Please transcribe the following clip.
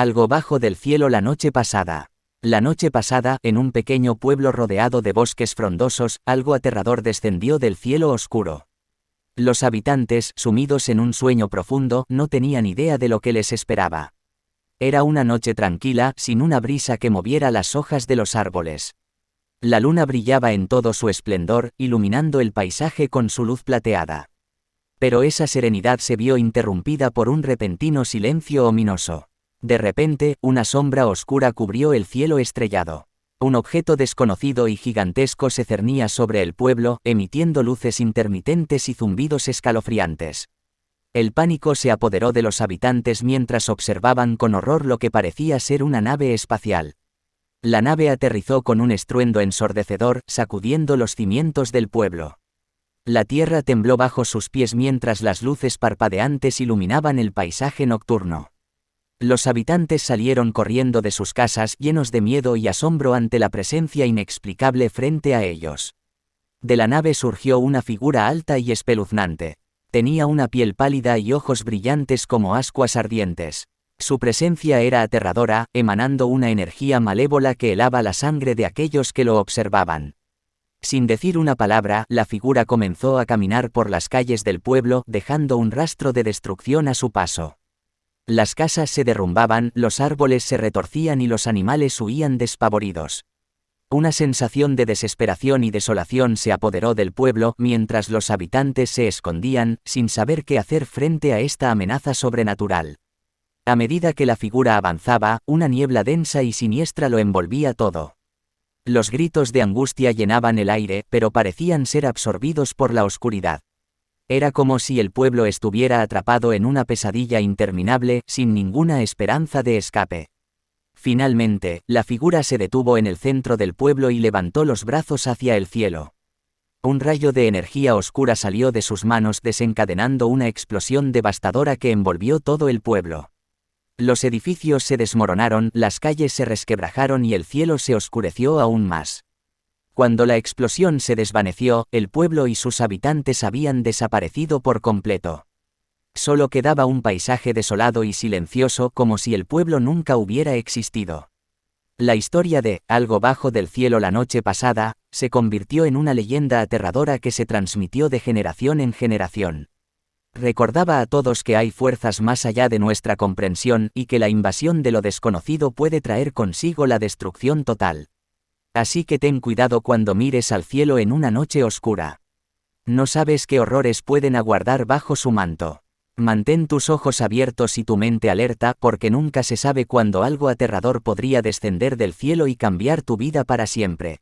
Algo bajo del cielo la noche pasada. La noche pasada, en un pequeño pueblo rodeado de bosques frondosos, algo aterrador descendió del cielo oscuro. Los habitantes, sumidos en un sueño profundo, no tenían idea de lo que les esperaba. Era una noche tranquila, sin una brisa que moviera las hojas de los árboles. La luna brillaba en todo su esplendor, iluminando el paisaje con su luz plateada. Pero esa serenidad se vio interrumpida por un repentino silencio ominoso. De repente, una sombra oscura cubrió el cielo estrellado. Un objeto desconocido y gigantesco se cernía sobre el pueblo, emitiendo luces intermitentes y zumbidos escalofriantes. El pánico se apoderó de los habitantes mientras observaban con horror lo que parecía ser una nave espacial. La nave aterrizó con un estruendo ensordecedor, sacudiendo los cimientos del pueblo. La tierra tembló bajo sus pies mientras las luces parpadeantes iluminaban el paisaje nocturno. Los habitantes salieron corriendo de sus casas llenos de miedo y asombro ante la presencia inexplicable frente a ellos. De la nave surgió una figura alta y espeluznante. Tenía una piel pálida y ojos brillantes como ascuas ardientes. Su presencia era aterradora, emanando una energía malévola que helaba la sangre de aquellos que lo observaban. Sin decir una palabra, la figura comenzó a caminar por las calles del pueblo, dejando un rastro de destrucción a su paso. Las casas se derrumbaban, los árboles se retorcían y los animales huían despavoridos. Una sensación de desesperación y desolación se apoderó del pueblo mientras los habitantes se escondían, sin saber qué hacer frente a esta amenaza sobrenatural. A medida que la figura avanzaba, una niebla densa y siniestra lo envolvía todo. Los gritos de angustia llenaban el aire, pero parecían ser absorbidos por la oscuridad. Era como si el pueblo estuviera atrapado en una pesadilla interminable, sin ninguna esperanza de escape. Finalmente, la figura se detuvo en el centro del pueblo y levantó los brazos hacia el cielo. Un rayo de energía oscura salió de sus manos desencadenando una explosión devastadora que envolvió todo el pueblo. Los edificios se desmoronaron, las calles se resquebrajaron y el cielo se oscureció aún más. Cuando la explosión se desvaneció, el pueblo y sus habitantes habían desaparecido por completo. Solo quedaba un paisaje desolado y silencioso como si el pueblo nunca hubiera existido. La historia de Algo bajo del cielo la noche pasada se convirtió en una leyenda aterradora que se transmitió de generación en generación. Recordaba a todos que hay fuerzas más allá de nuestra comprensión y que la invasión de lo desconocido puede traer consigo la destrucción total. Así que ten cuidado cuando mires al cielo en una noche oscura. No sabes qué horrores pueden aguardar bajo su manto. Mantén tus ojos abiertos y tu mente alerta porque nunca se sabe cuándo algo aterrador podría descender del cielo y cambiar tu vida para siempre.